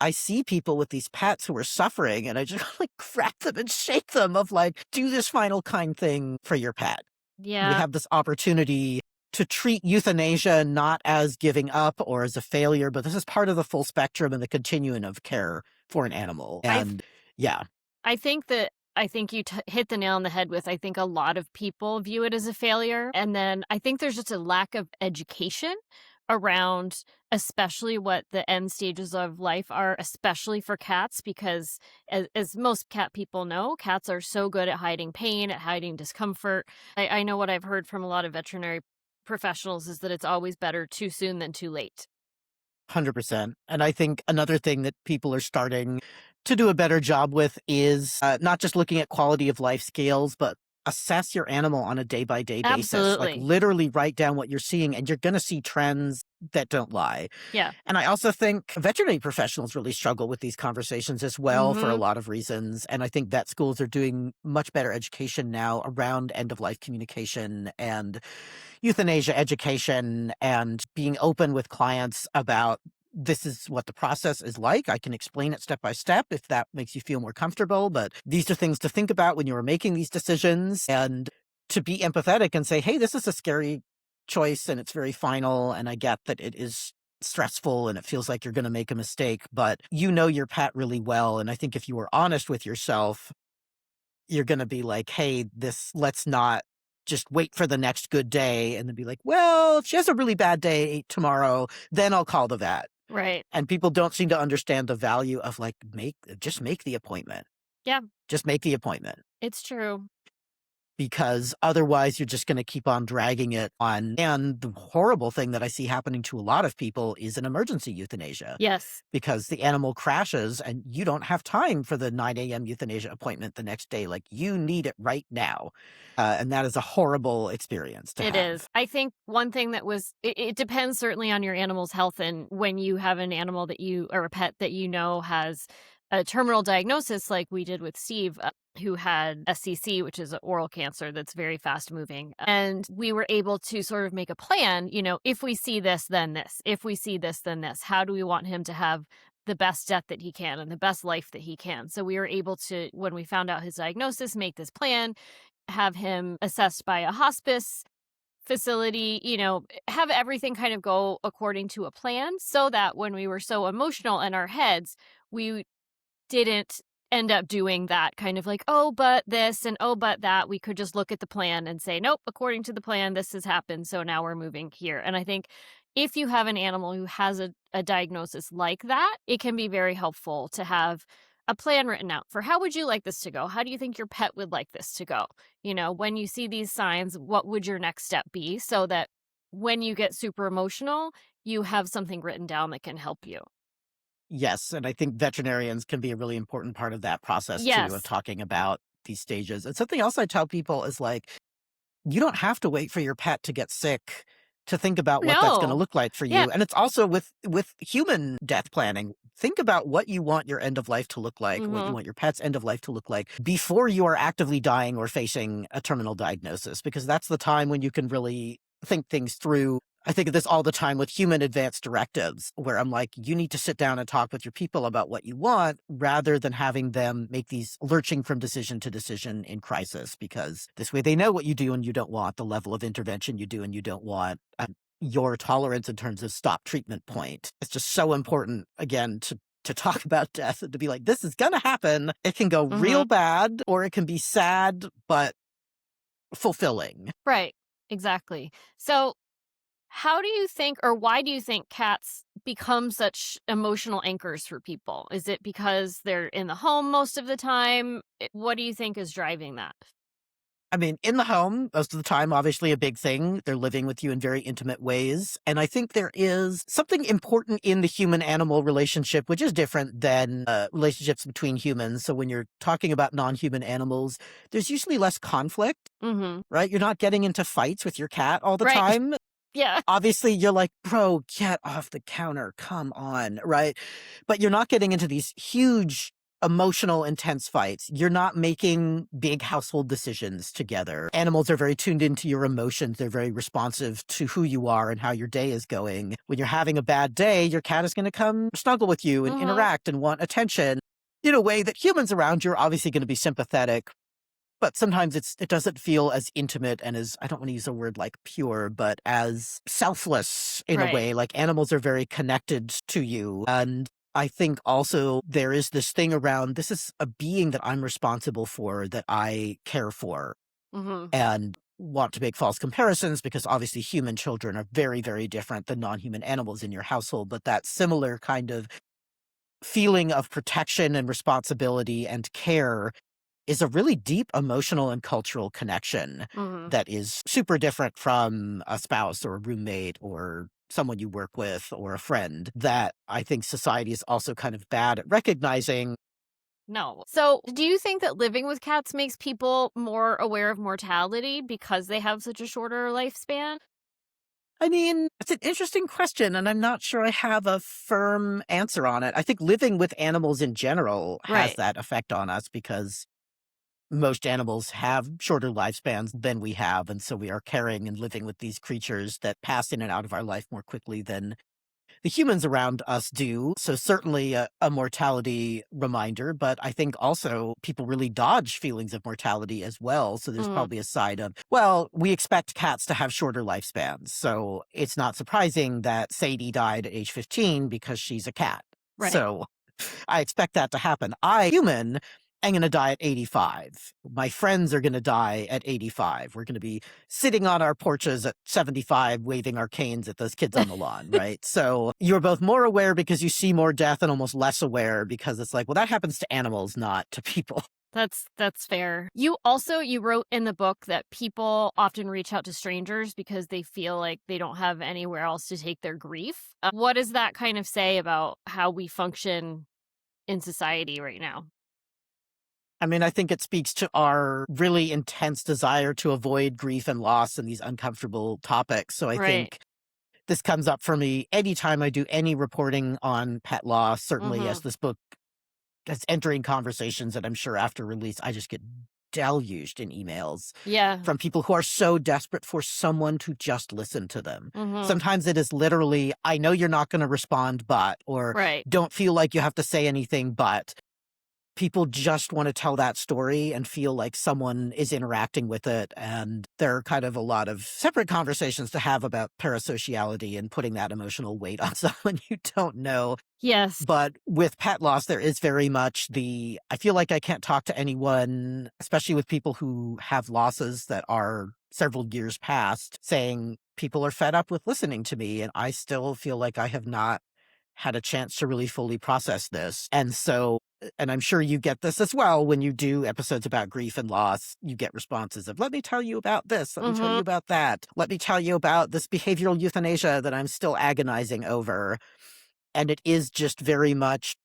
I see people with these pets who are suffering, and I just like grab them and shake them of like, do this final kind thing for your pet. We Yeah. have this opportunity to treat euthanasia not as giving up or as a failure, but this is part of the full spectrum and the continuum of care for an animal. And yeah, I think that I think you hit the nail on the head with, I think a lot of people view it as a failure. And then I think there's just a lack of education around, especially what the end stages of life are, especially for cats, because as most cat people know, cats are so good at hiding pain, at hiding discomfort. I know what I've heard from a lot of veterinary professionals is that it's always better too soon than too late. 100%. And I think another thing that people are starting to do a better job with is not just looking at quality of life scales, but assess your animal on a day by day basis. Like, Absolutely. literally write down what you're seeing, and you're going to see trends that don't lie. Yeah. And I also think veterinary professionals really struggle with these conversations as well for a Mm-hmm. lot of reasons. And I think vet schools are doing much better education now around end of life communication and euthanasia education, and being open with clients about, this is what the process is like. I can explain it step by step if that makes you feel more comfortable, but these are things to think about when you are making these decisions, and to be empathetic and say, hey, this is a scary choice and it's very final, and I get that it is stressful and it feels like you're going to make a mistake, but you know your pet really well. And I think if you were honest with yourself, you're going to be like, hey, let's not just wait for the next good day and then be like, well, if she has a really bad day tomorrow, then I'll call the vet. Right. And people don't seem to understand the value of like, just make the appointment. Yeah, Just make the appointment. it's true. Because otherwise you're just going to keep on dragging it on. And the horrible thing that I see happening to a lot of people is an emergency euthanasia, Yes. because the animal crashes and you don't have time for the 9 a.m. euthanasia appointment the next day. Like, you need it right now. And that is a horrible experience to It have. is. I think one thing that it depends certainly on your animal's health. And when you have an animal or a pet that you know has a terminal diagnosis, like we did with Steve, who had SCC, which is an oral cancer that's very fast moving. And we were able to sort of make a plan, if we see this, then this. If we see this, then this. How do we want him to have the best death that he can and the best life that he can? So we were able to, when we found out his diagnosis, make this plan, have him assessed by a hospice facility, have everything kind of go according to a plan, so that when we were so emotional in our heads, we didn't end up doing that kind of like, oh, but this and oh, but that. We could just look at the plan and say, nope, according to the plan, this has happened. So now we're moving here. And I think if you have an animal who has a diagnosis like that, it can be very helpful to have a plan written out for, how would you like this to go? How do you think your pet would like this to go? When you see these signs, what would your next step be? So that when you get super emotional, you have something written down that can help you. Yes. And I think veterinarians can be a really important part of that process too, of Yes. talking about these stages. And something else I tell people is like, you don't have to wait for your pet to get sick to think about what that's going to No. look like for Yeah. you. And it's also with human death planning. Think about what you want your end of life to look like, what you Mm-hmm. want your pet's end of life to look like before you are actively dying or facing a terminal diagnosis, because that's the time when you can really think things through. I think of this all the time with human advanced directives, where I'm like, you need to sit down and talk with your people about what you want, rather than having them make these lurching from decision to decision in crisis, because this way they know what you do and you don't want, the level of intervention you do and you don't want, your tolerance in terms of stop treatment point. It's just so important, again, to talk about death and to be like, this is going to happen. It can go Mm-hmm. real bad or it can be sad, but fulfilling. Right. Exactly. So, how do you think, or why do you think cats become such emotional anchors for people? Is it because they're in the home most of the time? What do you think is driving that? I mean, in the home, most of the time, obviously a big thing. They're living with you in very intimate ways. And I think there is something important in the human animal relationship, which is different than relationships between humans. So when you're talking about non human animals, there's usually less conflict, Mm-hmm. right? You're not getting into fights with your cat all the Right. time. Yeah. Obviously, you're like, bro, get off the counter. Come on, right? But you're not getting into these huge emotional, intense fights. You're not making big household decisions together. Animals are very tuned into your emotions. They're very responsive to who you are and how your day is going. When you're having a bad day, your cat is going to come snuggle with you and Mm-hmm. interact and want attention in a way that humans around you are obviously going to be sympathetic, but sometimes it doesn't feel as intimate and as, I don't want to use a word like pure, but as selfless in a Right. way. Like animals are very connected to you. And I think also there is this thing around, this is a being that I'm responsible for, that I care for, Mm-hmm. and want to make false comparisons because obviously human children are very, very different than non-human animals in your household. But that similar kind of feeling of protection and responsibility and care is a really deep emotional and cultural connection Mm-hmm. that is super different from a spouse or a roommate or someone you work with or a friend, that I think society is also kind of bad at recognizing. No. So, do you think that living with cats makes people more aware of mortality because they have such a shorter lifespan? I mean, it's an interesting question, and I'm not sure I have a firm answer on it. I think living with animals in general has Right. that effect on us because most animals have shorter lifespans than we have, and so we are caring and living with these creatures that pass in and out of our life more quickly than the humans around us do. So certainly a mortality reminder, but I think also people really dodge feelings of mortality as well. So there's Mm, probably a side of, well, we expect cats to have shorter lifespans. So it's not surprising that Sadie died at age 15 because she's a cat. right. So I expect that to happen. I, human, am going to die at 85. My friends are going to die at 85. We're going to be sitting on our porches at 75, waving our canes at those kids on the lawn, right? So you're both more aware because you see more death and almost less aware because it's like, well, that happens to animals, not to people. That's fair. You wrote in the book that people often reach out to strangers because they feel like they don't have anywhere else to take their grief. What does that kind of say about how we function in society right now? I mean, I think it speaks to our really intense desire to avoid grief and loss and these uncomfortable topics. So I Right. think this comes up for me anytime I do any reporting on pet loss. Certainly, as Mhm. this book is entering conversations, and I'm sure after release, I just get deluged in emails Yeah. from people who are so desperate for someone to just listen to them. Mhm. Sometimes it is literally, I know you're not going to respond, but, or Right. don't feel like you have to say anything, but people just want to tell that story and feel like someone is interacting with it. And there are kind of a lot of separate conversations to have about parasociality and putting that emotional weight on someone you don't know. Yes. But with pet loss, there is very much I feel like I can't talk to anyone, especially with people who have losses that are several years past, saying people are fed up with listening to me. And I still feel like I have not had a chance to really fully process this. And so, and I'm sure you get this as well when you do episodes about grief and loss, you get responses of, let me tell you about this, let me tell you Mhm. about that, let me tell you about this behavioral euthanasia that I'm still agonizing over. And it is just very much,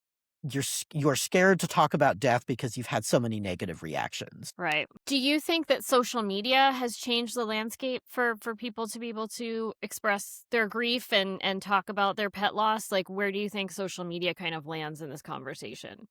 you're scared to talk about death because you've had so many negative reactions. Right. Do you think that social media has changed the landscape for people to be able to express their grief and talk about their pet loss? Like, where do you think social media kind of lands in this conversation?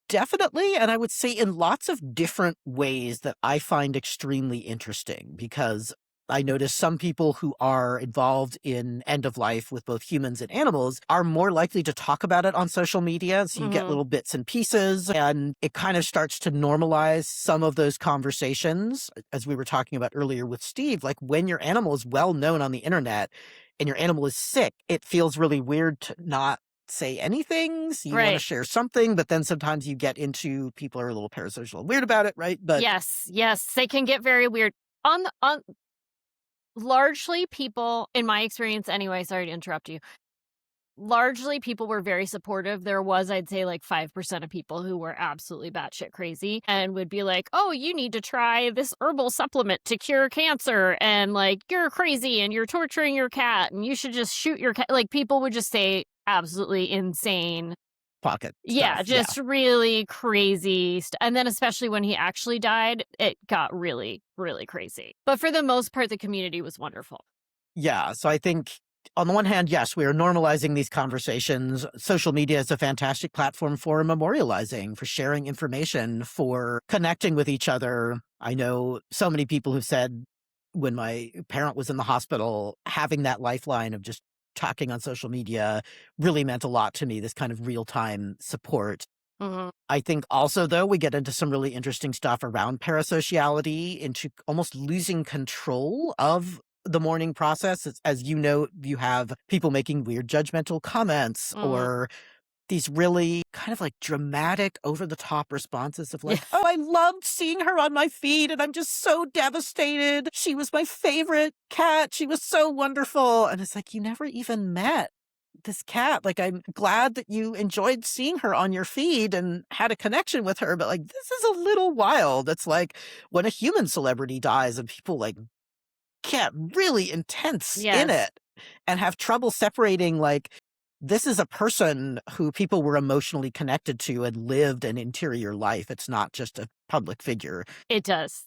Definitely, and I would say in lots of different ways that I find extremely interesting, because I notice some people who are involved in end of life with both humans and animals are more likely to talk about it on social media. So you get Mhm. little bits and pieces, and it kind of starts to normalize some of those conversations. As we were talking about earlier with Steve, like when your animal is well known on the internet and your animal is sick, it feels really weird to not say anything. So you want to Right. share something, but then sometimes you get into people are a little parasocial and weird about it, right? But Yes, yes, they can get very weird. On largely people, in my experience anyway, sorry to interrupt you. Largely people were very supportive. There was, I'd say, like 5% of people who were absolutely batshit crazy and would be like, "Oh, you need to try this herbal supplement to cure cancer," and like, "You're crazy and you're torturing your cat and you should just shoot your cat." Like, people would just say absolutely insane, pocket yeah, stuff. Yeah. just really crazy and then especially when he actually died, it got really, really crazy. But for the most part, the community was wonderful. Yeah. So I think on the one hand, yes, we are normalizing these conversations. Social media is a fantastic platform for memorializing, for sharing information, for connecting with each other. I know so many people who've said when my parent was in the hospital, having that lifeline of just talking on social media really meant a lot to me, this kind of real time support. Mhm. I think also, though, we get into some really interesting stuff around parasociality, into almost losing control of the mourning process. As you know, you have people making weird judgmental comments Mhm. or these really kind of like dramatic, over the top responses of Yeah. like, oh, I loved seeing her on my feed and I'm just so devastated. She was my favorite cat. She was so wonderful. And it's like, you never even met this cat. Like, I'm glad that you enjoyed seeing her on your feed and had a connection with her, but like, this is a little wild. It's like when a human celebrity dies and people like get really intense in Yes. it and have trouble separating, like, this is a person who people were emotionally connected to and lived an interior life. It's not just a public figure. It does.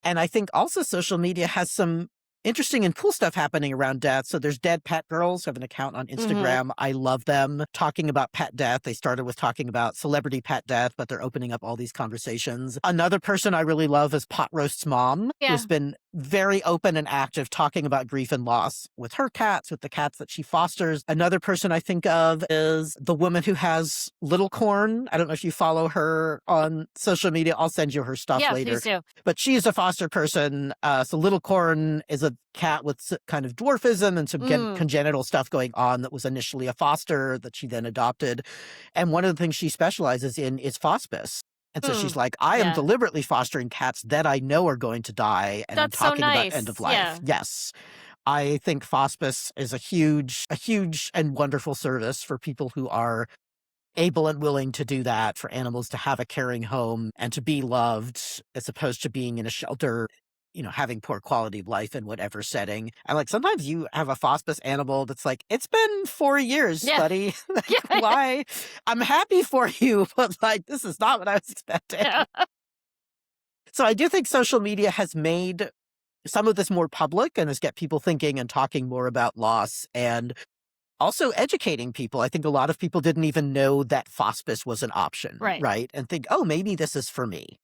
And I think also social media has some interesting and cool stuff happening around death. So there's Dead Pet Girls who have an account on Mhm. Instagram. I love them talking about pet death. They started with talking about celebrity pet death, but they're opening up all these conversations. Another person I really love is Pot Roast's mom, who's Yeah. been very open and active talking about grief and loss with her cats, with the cats that she fosters. Another person I think of is the woman who has Little Corn. I don't know if you follow her on social media. I'll send you her stuff Yeah, later, please do. but she is a foster person. So Little Corn is a cat with kind of dwarfism and some Mm. congenital stuff going on that was initially a foster that she then adopted. And one of the things she specializes in is hospice. And so she's Mm. like, I am Yeah. deliberately fostering cats that I know are going to die, and I'm That's so talking about end nice. of life. Yeah. Yes. I think hospice is a huge and wonderful service for people who are able and willing to do that, for animals to have a caring home and to be loved, as opposed to being in a shelter, having poor quality of life in whatever setting. And like sometimes you have a hospice animal that's like, it's been 4 years, Yeah. buddy. Like, Yeah. why? I'm happy for you, but like, this is not what I was expecting. Yeah. So I do think social media has made some of this more public and has get people thinking and talking more about loss, and also educating people. I think a lot of people didn't even know that hospice was an option, Right. right? And think, oh, maybe this is for me.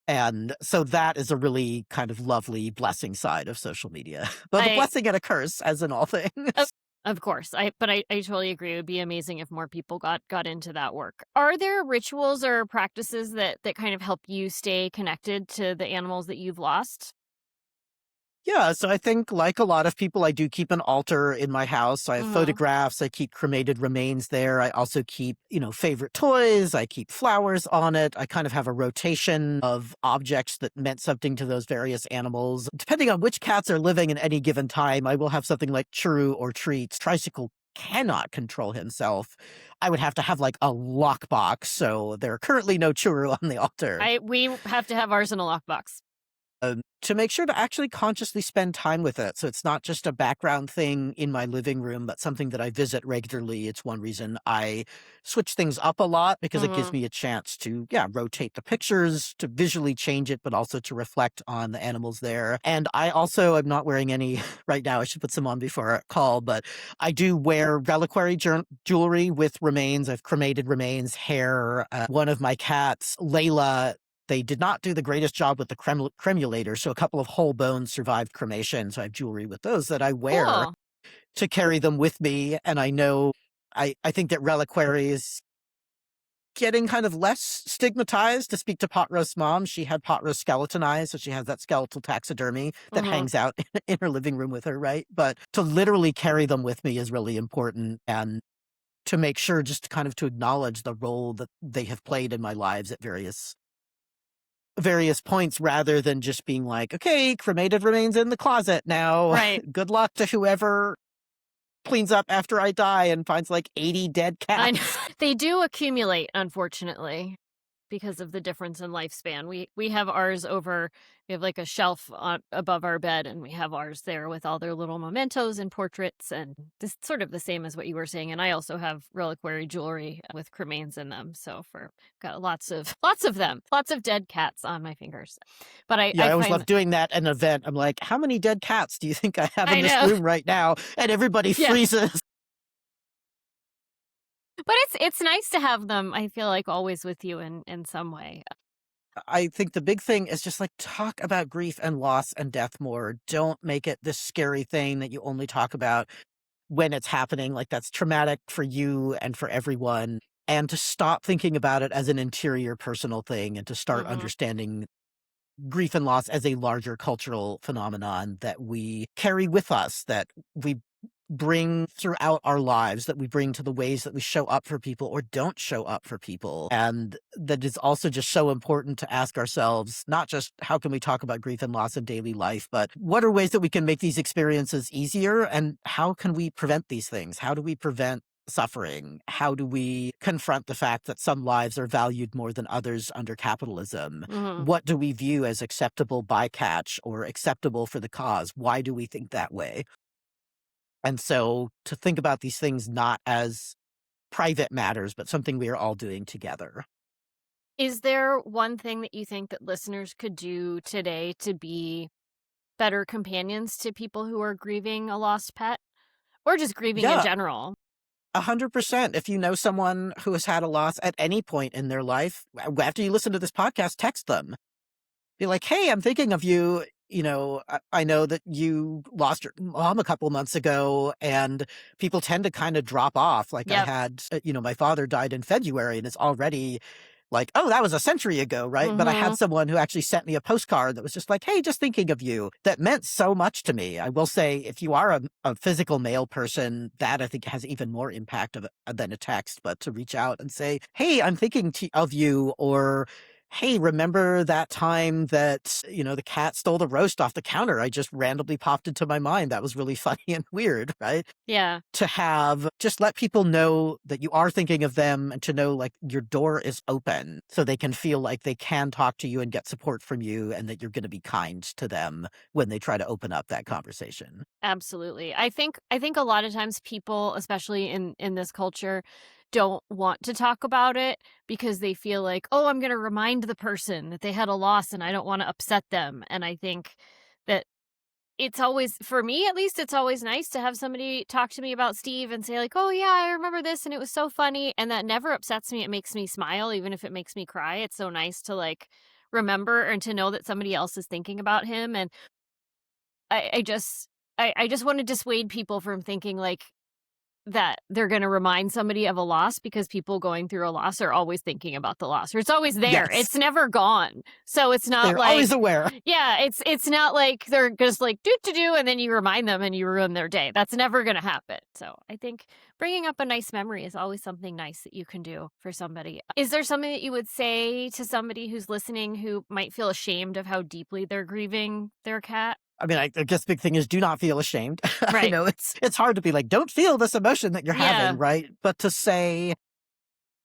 And so that is a really kind of lovely blessing side of social media. But a I blessing and a curse, as in all things. of of course. I totally agree. It would be amazing if more people got into that work. Are there rituals or practices that kind of help you stay connected to the animals that you've lost? Yeah, so I think, like a lot of people, I do keep an altar in my house. I have Mhm. photographs. I keep cremated remains there. I also keep, favorite toys. I keep flowers on it. I kind of have a rotation of objects that meant something to those various animals. Depending on which cats are living at any given time, I will have something like Churu or Treats. Tricycle cannot control himself. I would have to have like a lockbox. So there are currently no Churu on the altar. We have to have ours in a lockbox. To make sure to actually consciously spend time with it. So it's not just a background thing in my living room, but something that I visit regularly. It's one reason I switch things up a lot, because it gives Mhm. me a chance to, rotate the pictures, to visually change it, but also to reflect on the animals there. And I also am not wearing any right now. I should put some on before our call, but I do wear reliquary jewelry with remains. I've cremated remains, hair. One of my cats, Layla, they did not do the greatest job with the cremulator, so a couple of whole bones survived cremation. So I have jewelry with those that I wear Cool. to carry them with me. And I know I think that reliquary is getting kind of less stigmatized. To speak to Pot Roast's mom, she had Pot Roast skeletonized, so she has that skeletal taxidermy that Mhm. hangs out in her living room with her, right? But to literally carry them with me is really important. And to make sure just kind of to acknowledge the role that they have played in my lives at various points, rather than just being like, okay, cremated remains in the closet now. Right. Good luck to whoever cleans up after I die and finds like 80 dead I know. cats. They do accumulate, unfortunately, because of the difference in lifespan. We have ours over. We have like a shelf above our bed, and we have ours there with all their little mementos and portraits, and this sort of the same as what you were saying. And I also have reliquary jewelry with cremains in them. So got lots of them, lots of dead cats on my fingers. But Yeah, I always find love doing that at an event. I'm like, how many dead cats do you think I have in I this know. room right now? And everybody Yeah. freezes. But it's nice to have them, I feel like, always with you in some way. I think the big thing is just like talk about grief and loss and death more. Don't make it this scary thing that you only talk about when it's happening. Like that's traumatic for you and for everyone. And to stop thinking about it as an interior personal thing and to start Mhm. understanding grief and loss as a larger cultural phenomenon that we carry with us, that we bring throughout our lives, that we bring to the ways that we show up for people or don't show up for people. And that is also just so important to ask ourselves, not just how can we talk about grief and loss in daily life, but what are ways that we can make these experiences easier, and how can we prevent these things? How do we prevent suffering? How do we confront the fact that some lives are valued more than others under capitalism? Mhm. What do we view as acceptable bycatch or acceptable for the cause? Why do we think that way? And so to think about these things not as private matters, but something we are all doing together. Is there one thing that you think that listeners could do today to be better companions to people who are grieving a lost pet? Or just grieving in Yeah, general? 100%. If you know someone who has had a loss at any point in their life, after you listen to this podcast, text them. Be like, hey, I'm thinking of you. You know, I know that you lost your mom a couple months ago, and people tend to kind of drop off. Like I Yep. had, my father died in February, and it's already like, oh, that was a century ago, right? But I had Mhm. someone who actually sent me a postcard that was just like, hey, just thinking of you. That meant so much to me. I will say, if you are a physical male person, that I think has even more impact than a text. But to reach out and say, hey, I'm thinking of you, or hey, remember that time that, the cat stole the roast off the counter? I just randomly popped into my mind. That was really funny and weird, right? Yeah. To have just let people know that you are thinking of them, and to know like your door is open so they can feel like they can talk to you and get support from you, and that you're going to be kind to them when they try to open up that conversation. Absolutely. I think a lot of times people, especially in this culture, don't want to talk about it because they feel like, "Oh, I'm going to remind the person that they had a loss and I don't want to upset them." And I think that it's always, for me at least, it's always nice to have somebody talk to me about Steve and say like, "Oh yeah, I remember this and it was so funny." And that never upsets me. It makes me smile even if it makes me cry. It's so nice to like remember and to know that somebody else is thinking about him. And I just I just want to dissuade people from thinking like that they're going to remind somebody of a loss, because people going through a loss are always thinking about the loss, or it's always there. Yes, It's never gone. So it's not they're always like, aware. yeah, it's not like they're just like do and then you remind them and you ruin their day. That's never going to happen. So I think bringing up a nice memory is always something nice that you can do for somebody. Is there something that you would say to somebody who's listening who might feel ashamed of how deeply they're grieving their cat? I mean, I guess the big thing is do not feel ashamed. I Right. know it's hard to be like, don't feel this emotion that you're Yeah. having, right? But to say,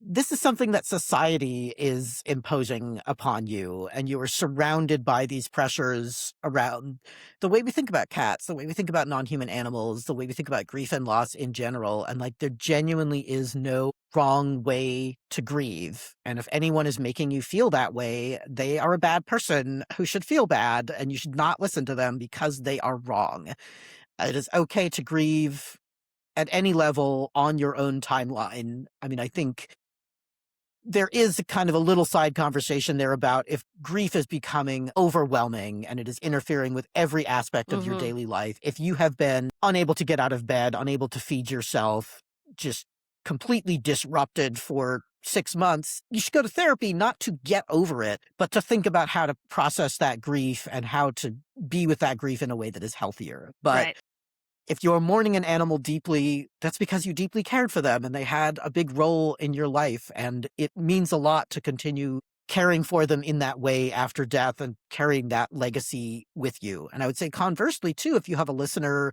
this is something that society is imposing upon you, and you are surrounded by these pressures around the way we think about cats, the way we think about non-human animals, the way we think about grief and loss in general. And like, there genuinely is no wrong way to grieve. And if anyone is making you feel that way, they are a bad person who should feel bad, and you should not listen to them because they are wrong. It is okay to grieve at any level on your own timeline. I mean, I think there is a kind of a little side conversation there about if grief is becoming overwhelming and it is interfering with every aspect of your Mhm. daily life. If you have been unable to get out of bed, unable to feed yourself, just completely disrupted for 6 months, you should go to therapy, not to get over it, but to think about how to process that grief and how to be with that grief in a way that is healthier. But Right. If you're mourning an animal deeply, that's because you deeply cared for them and they had a big role in your life. And it means a lot to continue caring for them in that way after death and carrying that legacy with you. And I would say conversely, too, if you have a listener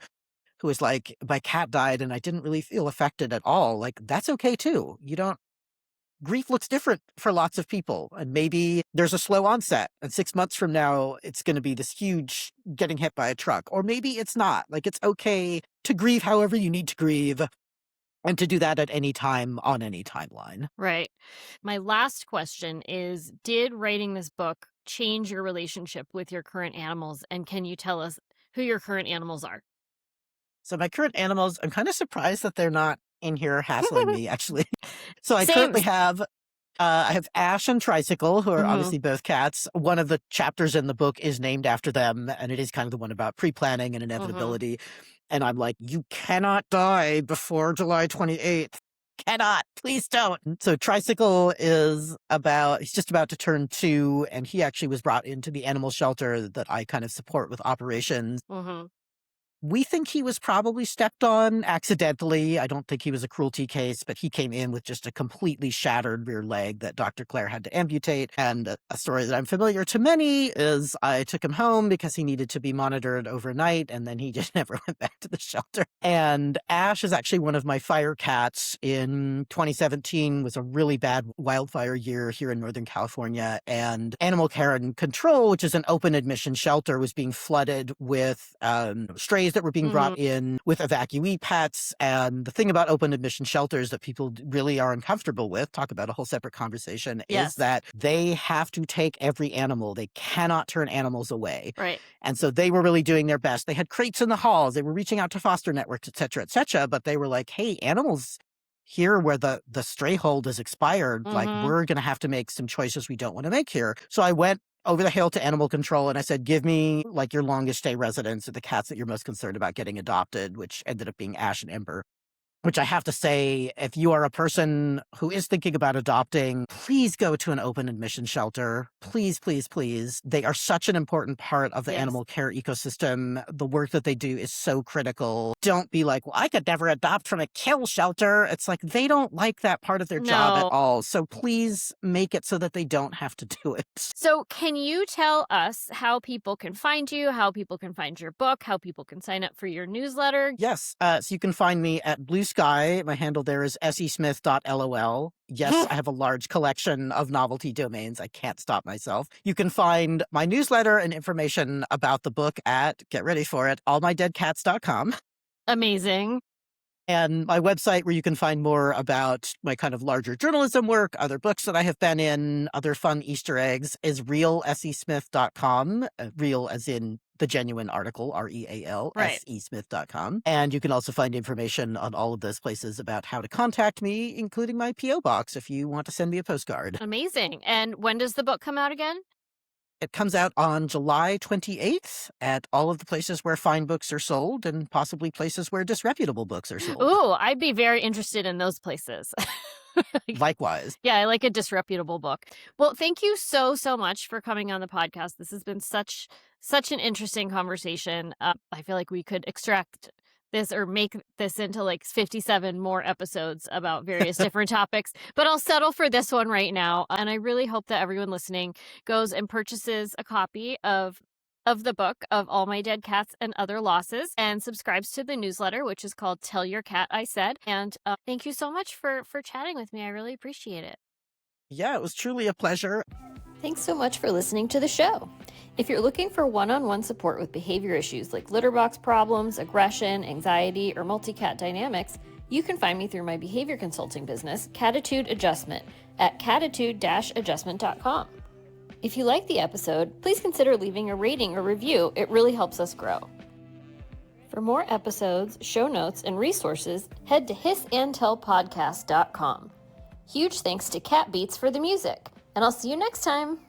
who is like, my cat died and I didn't really feel affected at all, like, that's okay, too. Grief looks different for lots of people. And maybe there's a slow onset. And 6 months from now, it's going to be this huge getting hit by a truck. Or maybe it's not. Like, it's okay to grieve however you need to grieve and to do that at any time on any timeline. Right. My last question is, did writing this book change your relationship with your current animals? And can you tell us who your current animals are? So my current animals, I'm kind of surprised that they're not in here hassling me, actually. So I Same. currently have I have Ash and Tricycle, who are Mhm. obviously both cats. One of the chapters in the book is named after them, and it is kind of the one about pre-planning and inevitability. And I'm like, you cannot die before July 28th. Cannot. Please don't. So Tricycle he's just about to turn 2, and he actually was brought into the animal shelter that I kind of support with operations. Mhm. We think he was probably stepped on accidentally. I don't think he was a cruelty case, but he came in with just a completely shattered rear leg that Dr. Claire had to amputate. And a story that I'm familiar to many is I took him home because he needed to be monitored overnight, and then he just never went back to the shelter. And Ash is actually one of my fire cats. In 2017 was a really bad wildfire year here in Northern California, and Animal Care and Control, which is an open admission shelter, was being flooded with strays that were being brought in with evacuee pets. And the thing about open admission shelters that people really are uncomfortable with, talk about a whole separate conversation, Yes. is that they have to take every animal. They cannot turn animals away. Right. And so they were really doing their best. They had crates in the halls. They were reaching out to foster networks, et cetera, but they were like, hey, animals here where the stray hold is expired, like, we're going to have to make some choices we don't want to make here. So I went over the hill to animal control and I said, give me like your longest stay residents or the cats that you're most concerned about getting adopted, which ended up being Ash and Ember. Which I have to say, if you are a person who is thinking about adopting, please go to an open admission shelter. Please, please, please. They are such an important part of the animal care ecosystem. The work that they do is so critical. Don't be like, well, I could never adopt from a kill shelter. It's like, they don't like that part of their job at all. So please make it so that they don't have to do it. So can you tell us how people can find you, how people can find your book, how people can sign up for your newsletter? Yes. So you can find me at Blue Sky. My handle there is semith.lol. Yes, I have a large collection of novelty domains. I can't stop myself. You can find my newsletter and information about the book at, get ready for it, allmydeadcats.com. Amazing. And my website where you can find more about my kind of larger journalism work, other books that I have been in, other fun Easter eggs, is realsesmith.com. Real as in the genuine article, REAL, Right. semith.com. And you can also find information on all of those places about how to contact me, including my P.O. box if you want to send me a postcard. Amazing. And when does the book come out again? It comes out on July 28th at all of the places where fine books are sold and possibly places where disreputable books are sold. Ooh, I'd be very interested in those places. Likewise. Yeah, I like a disreputable book. Well, thank you so much for coming on the podcast. This has been such an interesting conversation. I feel like we could extract this or make this into like 57 more episodes about various different topics, but I'll settle for this one right now. And I really hope that everyone listening goes and purchases a copy of the book of All My Dead Cats and Other Losses and subscribes to the newsletter, which is called Tell Your Cat I Said. And thank you so much for chatting with me. I really appreciate it. Yeah, it was truly a pleasure. Thanks so much for listening to the show. If you're looking for one-on-one support with behavior issues like litter box problems, aggression, anxiety, or multi-cat dynamics, you can find me through my behavior consulting business, Catitude Adjustment, at catitude-adjustment.com. If you like the episode, please consider leaving a rating or review. It really helps us grow. For more episodes, show notes, and resources, head to hissandtellpodcast.com. Huge thanks to Cat Beats for the music, and I'll see you next time.